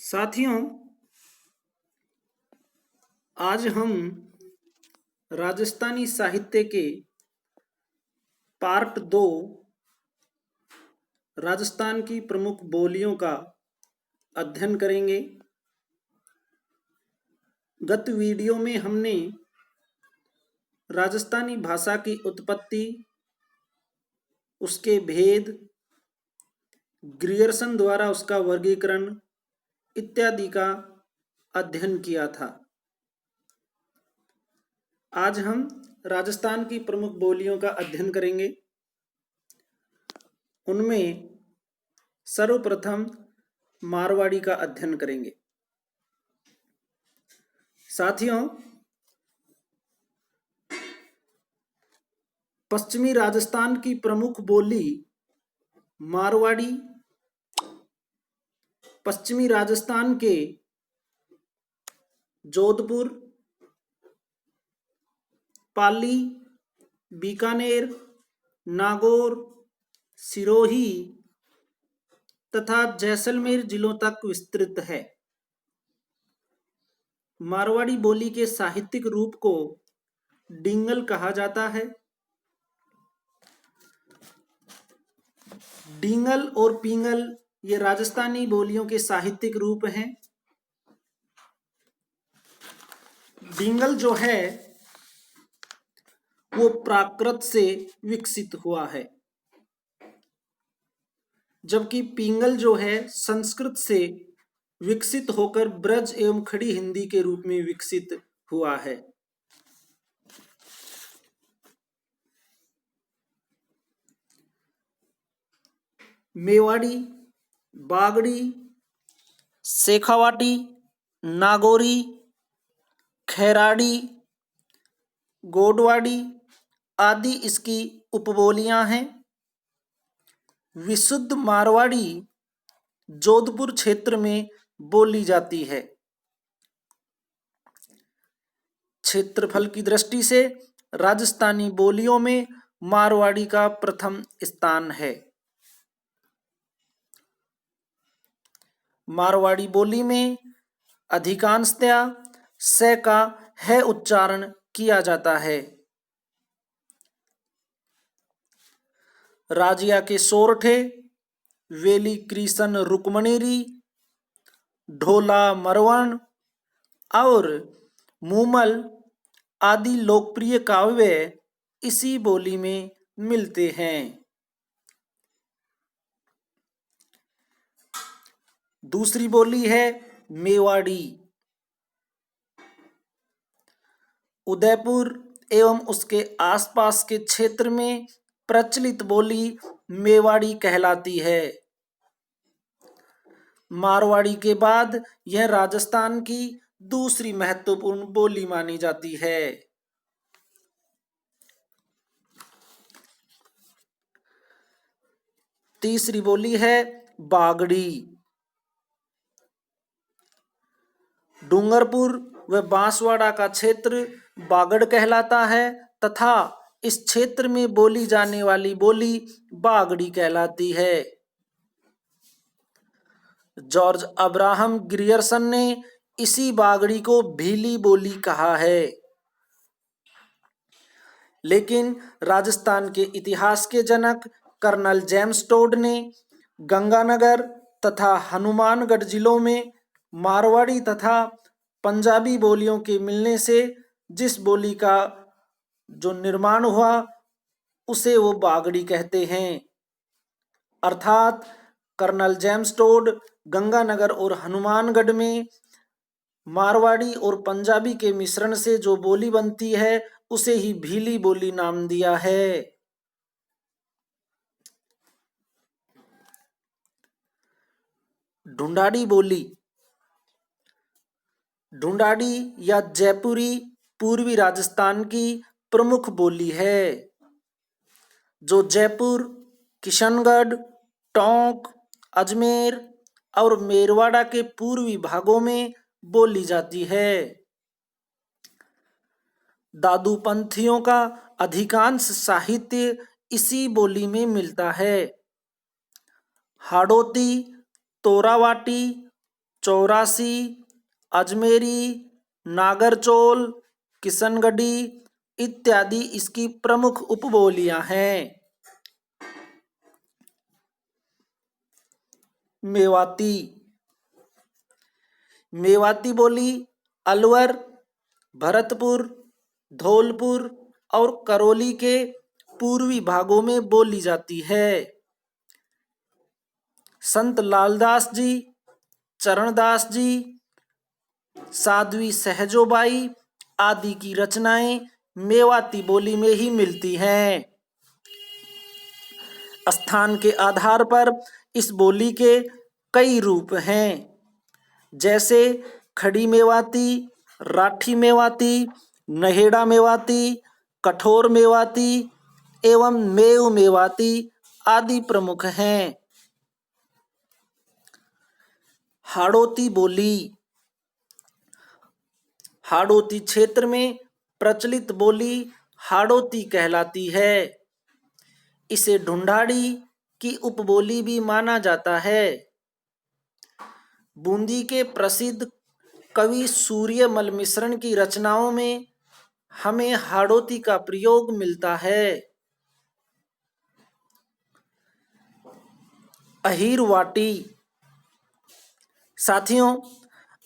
साथियों, आज हम राजस्थानी साहित्य के पार्ट 2 राजस्थान की प्रमुख बोलियों का अध्ययन करेंगे। गत वीडियो में हमने राजस्थानी भाषा की उत्पत्ति, उसके भेद, ग्रियर्सन द्वारा उसका वर्गीकरण इत्यादि का अध्ययन किया था। आज हम राजस्थान की प्रमुख बोलियों का अध्ययन करेंगे। उनमें सर्वप्रथम मारवाड़ी का अध्ययन करेंगे। साथियों, पश्चिमी राजस्थान की प्रमुख बोली मारवाड़ी पश्चिमी राजस्थान के जोधपुर, पाली, बीकानेर, नागौर, सिरोही तथा जैसलमेर जिलों तक विस्तृत है। मारवाड़ी बोली के साहित्यिक रूप को डिंगल कहा जाता है। डिंगल और पिंगल ये राजस्थानी बोलियों के साहित्यिक रूप हैं। डिंगल जो है वो प्राकृत से विकसित हुआ है, जबकि पिंगल जो है संस्कृत से विकसित होकर ब्रज एवं खड़ी हिंदी के रूप में विकसित हुआ है। मेवाड़ी, बागड़ी, शेखावाटी, नागौरी, खैराड़ी, गोडवाड़ी आदि इसकी उपबोलियां हैं। विशुद्ध मारवाड़ी जोधपुर क्षेत्र में बोली जाती है। क्षेत्रफल की दृष्टि से राजस्थानी बोलियों में मारवाड़ी का प्रथम स्थान है। मारवाड़ी बोली में अधिकांशतया स का है उच्चारण किया जाता है। राजिया के सोरठे, वेली कृष्ण रुक्मणीरी, ढोला मरवण और मूमल आदि लोकप्रिय काव्य इसी बोली में मिलते हैं। दूसरी बोली है मेवाड़ी। उदयपुर एवं उसके आसपास के क्षेत्र में प्रचलित बोली मेवाड़ी कहलाती है। मारवाड़ी के बाद यह राजस्थान की दूसरी महत्वपूर्ण बोली मानी जाती है। तीसरी बोली है बागड़ी। डूंगरपुर व बांसवाड़ा का क्षेत्र बागड़ कहलाता है तथा इस क्षेत्र में बोली जाने वाली बोली बागड़ी कहलाती है। जॉर्ज अब्राहम ग्रियर्सन ने इसी बागड़ी को भीली बोली कहा है। लेकिन राजस्थान के इतिहास के जनक कर्नल जेम्स टोड ने गंगानगर तथा हनुमानगढ़ जिलों में मारवाड़ी तथा पंजाबी बोलियों के मिलने से जिस बोली का जो निर्माण हुआ उसे वो बागड़ी कहते हैं। अर्थात कर्नल जेम्स टोड गंगानगर और हनुमानगढ़ में मारवाड़ी और पंजाबी के मिश्रण से जो बोली बनती है उसे ही भीली बोली नाम दिया है। ढूंढाड़ी बोली। ढूंढाड़ी या जयपुरी पूर्वी राजस्थान की प्रमुख बोली है, जो जयपुर, किशनगढ़, टोंक, अजमेर और मेरवाड़ा के पूर्वी भागों में बोली जाती है। दादू पंथियों का अधिकांश साहित्य इसी बोली में मिलता है। हाड़ौती, तोरावाटी, चौरासी, अजमेरी, नागरचौल, किशनगढ़ी इत्यादि इसकी प्रमुख उपबोलियां हैं। मेवाती। मेवाती बोली अलवर, भरतपुर, धौलपुर और करौली के पूर्वी भागों में बोली जाती है। संत लालदास जी, चरणदास जी, साध्वी सहजोबाई आदि की रचनाएं मेवाती बोली में ही मिलती हैं। स्थान के आधार पर इस बोली के कई रूप हैं, जैसे खड़ी मेवाती, राठी मेवाती, नहेड़ा मेवाती, कठोर मेवाती एवं मेव मेवाती आदि प्रमुख हैं। हाड़ौती बोली। हाड़ौती क्षेत्र में प्रचलित बोली हाड़ौती कहलाती है। इसे ढूंढाड़ी की उपबोली भी माना जाता है। बूंदी के प्रसिद्ध कवि सूर्यमल मिश्रण की रचनाओं में हमें हाड़ौती का प्रयोग मिलता है। अहीरवाटी। साथियों,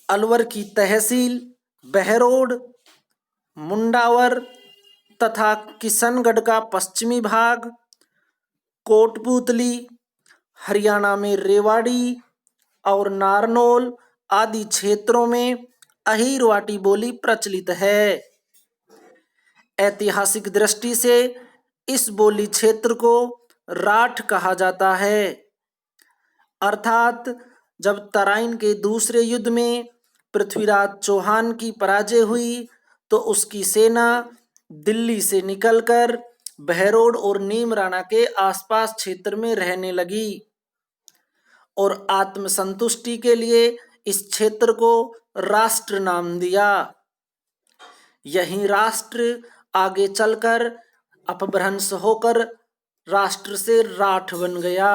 अलवर की तहसील बहरोड, मुंडावर तथा किशनगढ़ का पश्चिमी भाग, कोटपूतली, हरियाणा में रेवाड़ी और नारनौल आदि क्षेत्रों में अहीरवाटी बोली प्रचलित है। ऐतिहासिक दृष्टि से इस बोली क्षेत्र को राठ कहा जाता है, अर्थात जब तराइन के दूसरे युद्ध में पृथ्वीराज चौहान की पराजय हुई तो उसकी सेना दिल्ली से निकलकर बहरोड और नीमराना के आसपास क्षेत्र में रहने लगी और आत्मसंतुष्टि के लिए इस क्षेत्र को राष्ट्र नाम दिया। यही राष्ट्र आगे चलकर अपभ्रंश होकर राष्ट्र से राठ बन गया।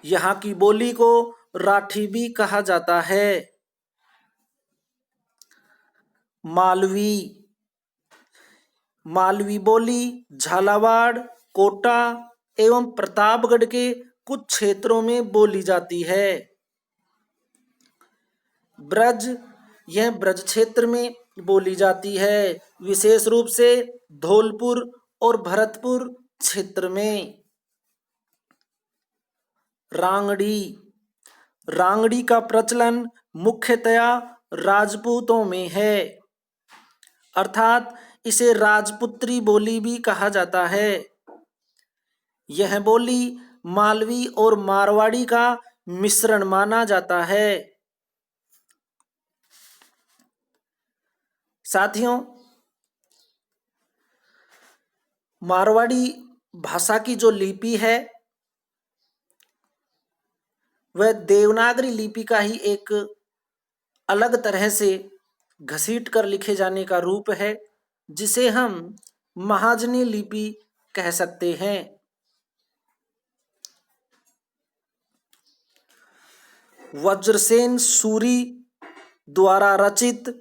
यहाँ की बोली को राठी भी कहा जाता है। मालवी। मालवी बोली झालावाड़, कोटा एवं प्रतापगढ़ के कुछ क्षेत्रों में बोली जाती है। ब्रज। यह ब्रज क्षेत्र में बोली जाती है, विशेष रूप से धौलपुर और भरतपुर क्षेत्र में। रांगड़ी। रांगड़ी का प्रचलन मुख्यतया राजपूतों में है, अर्थात इसे राजपुत्री बोली भी कहा जाता है। यह बोली मालवी और मारवाड़ी का मिश्रण माना जाता है। साथियों, मारवाड़ी भाषा की जो लिपि है वह देवनागरी लिपि का ही एक अलग तरह से घसीट कर लिखे जाने का रूप है, जिसे हम महाजनी लिपि कह सकते हैं। वज्रसेन सूरी द्वारा रचित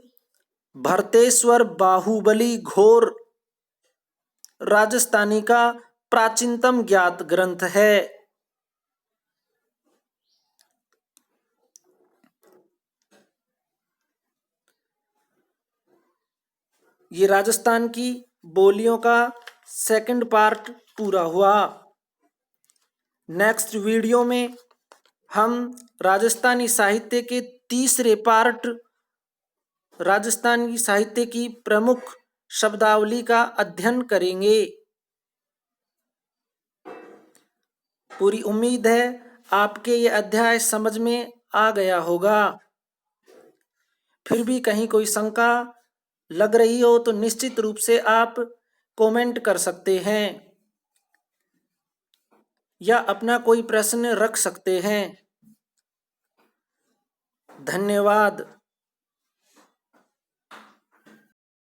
भरतेश्वर बाहुबली घोर राजस्थानी का प्राचीनतम ज्ञात ग्रंथ है। ये राजस्थान की बोलियों का सेकंड पार्ट पूरा हुआ। नेक्स्ट वीडियो में हम राजस्थानी साहित्य के तीसरे पार्ट राजस्थानी साहित्य की प्रमुख शब्दावली का अध्ययन करेंगे। पूरी उम्मीद है आपके ये अध्याय समझ में आ गया होगा। फिर भी कहीं कोई शंका लग रही हो तो निश्चित रूप से आप कमेंट कर सकते हैं या अपना कोई प्रश्न रख सकते हैं। धन्यवाद।